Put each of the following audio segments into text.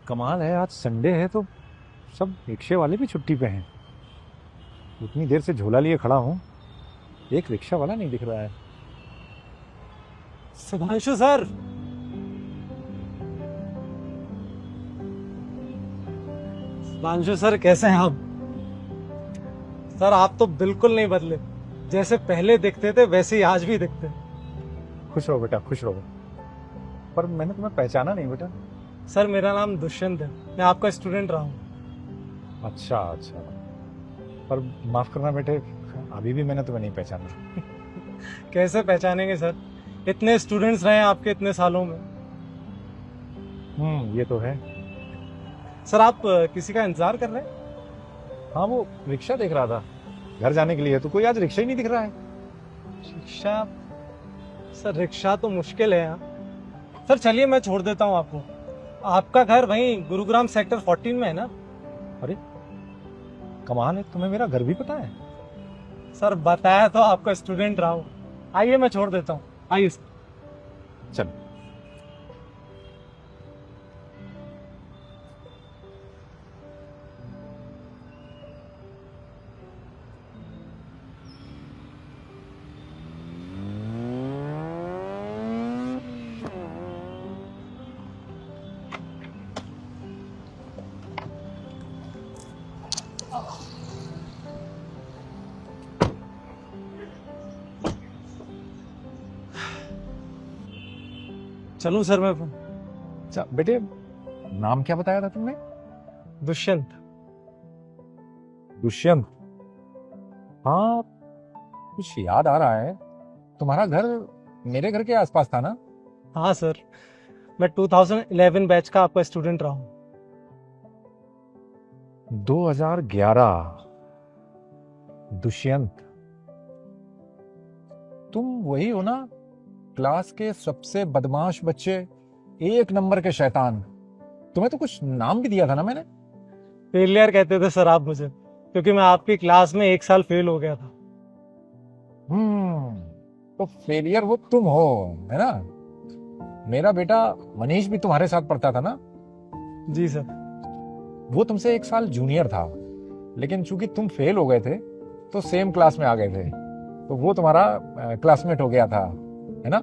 कमाल है, आज संडे है तो सब रिक्शे वाले भी छुट्टी पे हैं। इतनी देर से झोला लिए खड़ा हूँ, एक रिक्शा वाला नहीं दिख रहा है। सुधांशु सर। सुधांशु सर कैसे हैं आप? सर आप तो बिल्कुल नहीं बदले, जैसे पहले दिखते थे वैसे ही आज भी दिखते हैं। खुश रहो बेटा, खुश रहो। पर मैंने तुम्हें पहचाना नहीं बेटा। सर मेरा नाम दुष्यंत है, मैं आपका स्टूडेंट रहा हूँ। अच्छा अच्छा, पर माफ करना बेटे, अभी भी मैंने तुम्हें नहीं पहचाना। कैसे पहचानेंगे सर, इतने स्टूडेंट्स रहे हैं आपके इतने सालों में। ये तो है। सर आप किसी का इंतजार कर रहे हैं? हाँ, वो रिक्शा देख रहा था घर जाने के लिए, तो कोई आज रिक्शा ही नहीं दिख रहा है। रिक्शा? सर रिक्शा तो मुश्किल है यहाँ। सर चलिए मैं छोड़ देता हूँ आपको। आपका घर वहीं गुरुग्राम सेक्टर 14 में है ना? अरे कमाल है, तुम्हें मेरा घर भी पता है। सर बताया तो आपका स्टूडेंट रहा हूँ। आइए मैं छोड़ देता हूँ, आइए सर। चल। चलूं सर मैं? अच्छा बेटे, नाम क्या बताया था तुमने? दुष्यंत। दुष्यंत? हाँ, कुछ याद आ रहा है। तुम्हारा घर मेरे घर के आसपास था ना? हाँ सर, मैं 2011 बैच का आपका स्टूडेंट रहा हूँ। 2011? दुष्यंत, तुम वही हो ना, क्लास के सबसे बदमाश बच्चे, एक नंबर के शैतान। तुम्हें तो कुछ नाम भी दिया था ना मैंने। फेलियर कहते थे सर आप मुझे, क्योंकि मैं आपकी क्लास में एक साल फेल हो गया था। तो फेलियर वो तुम हो, है ना? मेरा बेटा मनीष भी तुम्हारे साथ पढ़ता था ना? जी सर। वो तुमसे एक साल जूनियर था, लेकिन चूंकि तुम फेल हो गए थे तो सेम क्लास में आ गए थे, तो वो तुम्हारा क्लासमेट हो गया था, है ना?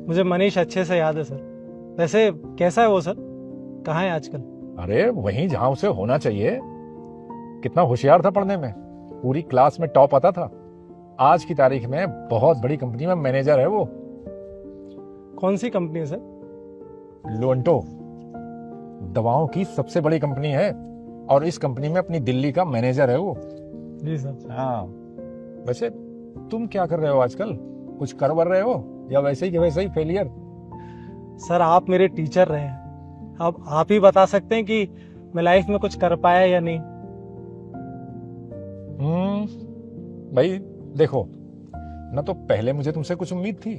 मुझे मनीष अच्छे से याद है सर। वैसे कैसा है वो सर, कहाँ है आजकल? अरे वहीं जहां उसे होना चाहिए। कितना होशियार था पढ़ने में, पूरी क्लास में टॉप आता था। आज की तारीख में बहुत बड़ी कंपनी में मैनेजर है वो। कौन सी कंपनी है सर? लोंटो दवाओं की सबसे बड़ी कंपनी है, और इस कंपनी में अपनी दिल्ली का मैनेजर है वो। जी सर। हाँ, वैसे तुम क्या कर रहे हो आजकल? कुछ कर वर रहे हो या वैसे ही के वैसे ही फेलियर? सर आप मेरे टीचर रहे हैं, अब आप ही बता सकते हैं कि मैं लाइफ में कुछ कर पाया या नहीं। भाई देखो, ना तो पहले मुझे तुमसे कुछ उम्मीद थी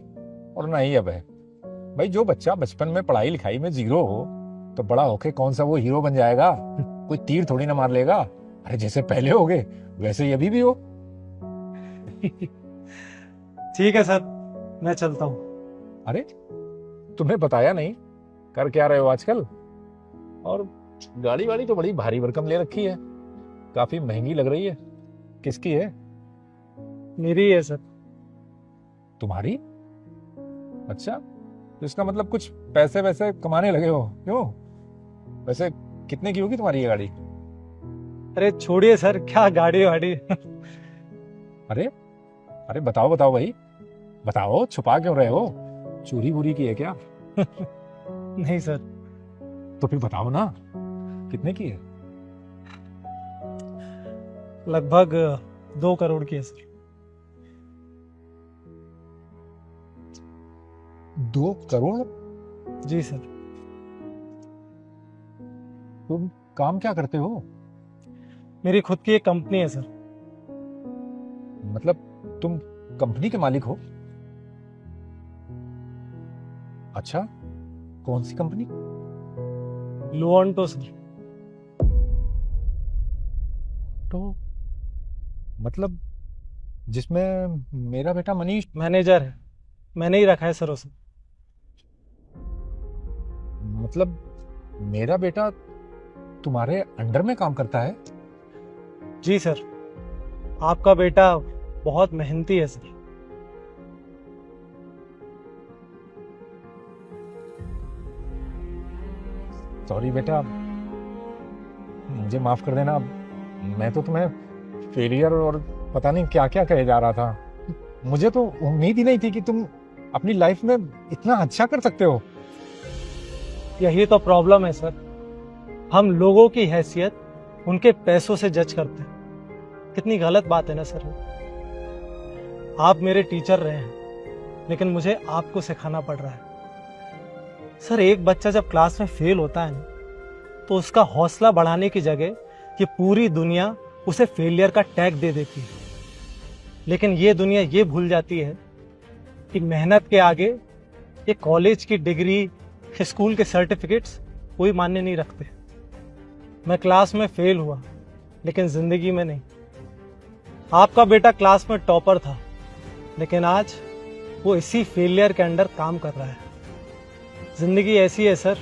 और ना ही अब है। भाई जो बच्चा बचपन में पढ़ाई लिखाई में जीरो हो, तो बड़ा होके कौन सा वो हीरो बन जाएगा? कोई तीर थोड़ी ना मार लेगा। अरे जैसे पहले हो गए वैसे ही अभी भी हो। ठीक है सर, मैं चलता हूँ। अरे तुम्हें बताया नहीं, कर क्या रहे हो आजकल? और गाड़ी वाड़ी तो बड़ी भारी भरकम ले रखी है, काफी महंगी लग रही है। किसकी है? मेरी है सर। तुम्हारी? अच्छा, तो इसका मतलब कुछ पैसे वैसे कमाने लगे हो, क्यों? वैसे कितने की होगी तुम्हारी ये गाड़ी? अरे छोड़िए सर, क्या गाड़ी वाड़ी। अरे अरे बताओ बताओ भाई, बताओ, छुपा क्यों रहे हो? चोरी वोरी की है क्या? नहीं सर। तो फिर बताओ ना, कितने की है? लगभग 2 करोड़ की है सर। 2 करोड़? जी सर। तुम काम क्या करते हो? मेरी खुद की एक कंपनी है सर। मतलब तुम कंपनी के मालिक हो? अच्छा, कौन सी कंपनी? लोंटो सर। तो मतलब जिसमें मेरा बेटा मनीष। मैनेजर है, मैंने ही रखा है सर उसे। मतलब मेरा बेटा तुम्हारे अंडर में काम करता है? जी सर, आपका बेटा बहुत मेहनती है सर। सॉरी बेटा, मुझे माफ कर देना। मैं तो तुम्हें फेलियर और पता नहीं क्या क्या कहे जा रहा था। मुझे तो उम्मीद ही नहीं थी कि तुम अपनी लाइफ में इतना अच्छा कर सकते हो। यही तो प्रॉब्लम है सर, हम लोगों की हैसियत उनके पैसों से जज करते हैं। कितनी गलत बात है ना सर। आप मेरे टीचर रहे हैं, लेकिन मुझे आपको सिखाना पड़ रहा है। सर, एक बच्चा जब क्लास में फेल होता है ना, तो उसका हौसला बढ़ाने की जगह ये पूरी दुनिया उसे फेलियर का टैग दे देती है। लेकिन ये दुनिया ये भूल जाती है कि मेहनत के आगे ये कॉलेज की डिग्री, स्कूल के सर्टिफिकेट्स कोई मायने नहीं रखते। मैं क्लास में फेल हुआ, लेकिन जिंदगी में नहीं। आपका बेटा क्लास में टॉपर था, लेकिन आज वो इसी फेलियर के अंडर काम कर रहा है। जिंदगी ऐसी है सर,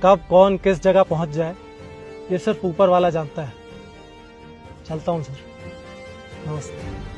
कब कौन किस जगह पहुंच जाए ये सिर्फ ऊपर वाला जानता है। चलता हूं सर, नमस्ते।